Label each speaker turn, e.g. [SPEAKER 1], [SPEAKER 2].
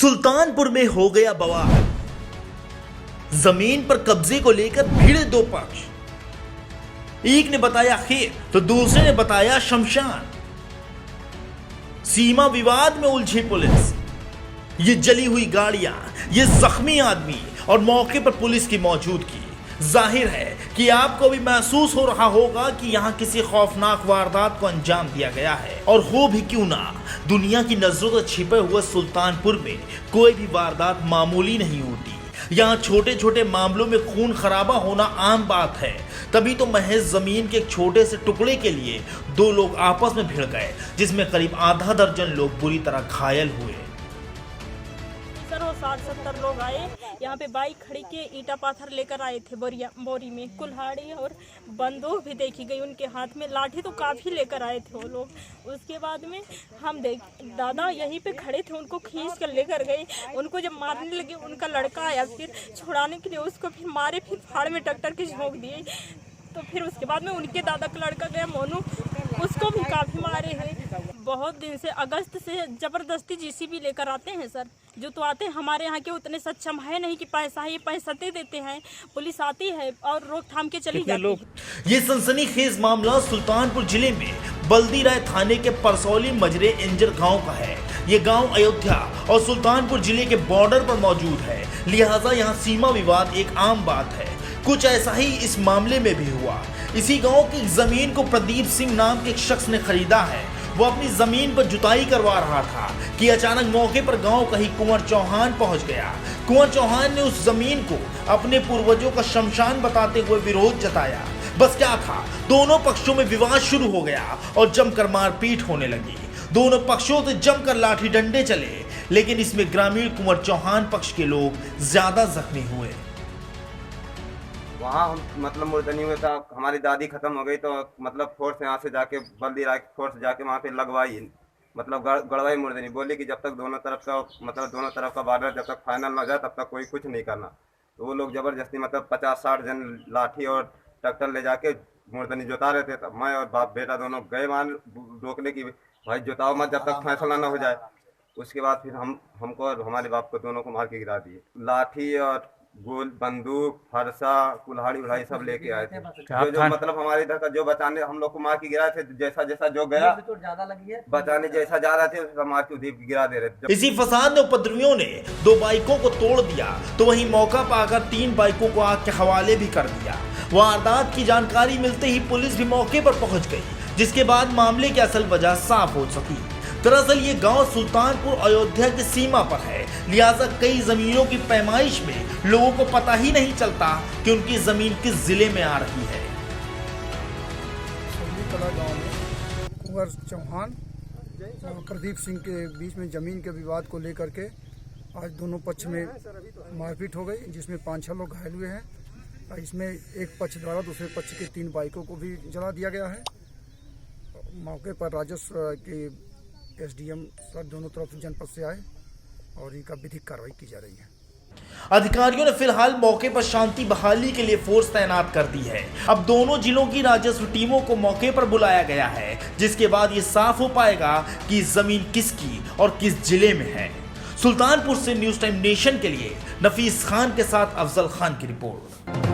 [SPEAKER 1] सुल्तानपुर में हो गया बवाल। जमीन पर कब्जे को लेकर भिड़े दो पक्ष। एक ने बताया खेत तो दूसरे ने बताया शमशान। सीमा विवाद में उलझी पुलिस। ये जली हुई गाड़ियां, ये जख्मी आदमी और मौके पर पुलिस की मौजूदगी। जाहिर है कि आपको भी महसूस हो रहा होगा कि यहां किसी खौफनाक वारदात को अंजाम दिया गया है। और हो भी क्यों ना, दुनिया की नजरों से छिपे हुए सुल्तानपुर में कोई भी वारदात मामूली नहीं होती। यहाँ छोटे छोटे मामलों में खून खराबा होना आम बात है। तभी तो महज जमीन के एक छोटे से टुकड़े के लिए दो लोग आपस में भिड़ गए, जिसमें करीब आधा दर्जन लोग बुरी तरह घायल हुए।
[SPEAKER 2] सर वो 60-70 लोग आए यहाँ पे, बाइक खड़ी के ईटा पाथर लेकर आए थे बोरी में, कुल्हाड़ी और बंदूक भी देखी गई उनके हाथ में, लाठी तो काफ़ी लेकर आए थे वो लोग। उसके बाद में हम दादा यहीं पे खड़े थे, उनको खींच कर लेकर गए। उनको जब मारने लगे उनका लड़का आया, फिर छुड़ाने के लिए उसको फिर मारे, फिर फाड़ में ट्रैक्टर के झोंक दिए। तो फिर उसके बाद में उनके दादा का लड़का गया मोनू, उसको भी काफ़ी मारे हैं। बहुत दिन से अगस्त से जबरदस्ती जीसीबी लेकर आते हैं सर, जो तो आते हैं हमारे यहाँ के उतने सक्षम है नहीं कि पैसा ही पैसा दे देते हैं। पुलिस आती है और रोकथाम के चली जाती है।
[SPEAKER 1] ये सनसनीखेज मामला सुल्तानपुर जिले में बल्दी राय थाने के परसौली मजरे इंजर गांव का है। ये गांव अयोध्या और सुल्तानपुर जिले के बॉर्डर पर मौजूद है, लिहाजा यहाँ सीमा विवाद एक आम बात है। कुछ ऐसा ही इस मामले में भी हुआ। इसी गांव की जमीन को प्रदीप सिंह नाम के एक शख्स ने खरीदा है। वो अपनी जमीन पर जुताई करवा रहा था कि अचानक मौके पर गांव का ही कुंवर चौहान पहुंच गया। कुंवर चौहान ने उस जमीन को अपने पूर्वजों का शमशान बताते हुए विरोध जताया। बस क्या था, दोनों पक्षों में विवाद शुरू हो गया और जमकर मारपीट होने लगी। दोनों पक्षों से जमकर लाठी डंडे चले, लेकिन इसमें ग्रामीण कुंवर चौहान पक्ष के लोग ज्यादा जख्मी हुए।
[SPEAKER 3] वहाँ हम मतलब मुर्दनी हुए था, हमारी दादी खत्म हो गई तो मतलब फोर्स यहाँ से जाके बल्दी राय फोर्स जाके वहाँ पे लगवाई, मतलब गड़वाई मुर्दनी। बोली कि जब तक दोनों तरफ का बॉर्डर जब तक फाइनल ना हो जाए तब तक कोई कुछ नहीं करना। तो वो लोग जबरदस्ती मतलब 50-60 जन लाठी और ट्रैक्टर ले जाके मुर्दनी जोता रहे थे। तब मैं और बाप बेटा दोनों गए वहाँ रोकने की, भाई जोताओ मत जब तक फैसला ना हो जाए। उसके बाद फिर हमको और हमारे बाप को दोनों को मार के गिरा दिए। लाठी और गोल बंदूक फरसा कुल्हाड़ी उल्हाड़ी सब लेके आए थे। जो मतलब हमारे इधर का जो बचाने हम लोग को मार के गिराए थे, जैसा जो गया बचाने जैसा जा रहे थे उसका मार के उधर गिरा दे रहे थे।
[SPEAKER 1] इसी फसाद में उपद्रवियों ने 2 बाइकों को तोड़ दिया, तो वहीं मौका पाकर 3 बाइकों को आग के हवाले भी कर दिया। वारदात की जानकारी मिलते ही पुलिस भी मौके पर पहुंच गई, जिसके बाद मामले की असल वजह साफ हो सकी। दरअसल ये गांव सुल्तानपुर अयोध्या की सीमा पर है, लिहाजा कई जमीनों की पैमाइश में लोगों को पता ही नहीं चलता कि उनकी जमीन किस जिले में आ रही है।
[SPEAKER 4] गांव में कुंवर चौहान और प्रदीप सिंह के बीच में जमीन के विवाद को लेकर के आज दोनों पक्ष में मारपीट हो गई, जिसमें 5-6 लोग घायल हुए हैं। इसमें एक पक्ष द्वारा दूसरे पक्ष के 3 बाइकों को भी जला दिया गया है। मौके पर राजस्व के एसडीएम सर दोनों तरफ जनपद से आए और इनका विधिक कार्रवाई की जा रही है।
[SPEAKER 1] अधिकारियों ने फिलहाल मौके पर शांति बहाली के लिए फोर्स तैनात कर दी है। अब दोनों जिलों की राजस्व टीमों को मौके पर बुलाया गया है, जिसके बाद ये साफ हो पाएगा कि जमीन किसकी और किस जिले में है। सुल्तानपुर से न्यूज़ टाइम नेशन के लिए नफीस खान के साथ अफजल खान की रिपोर्ट।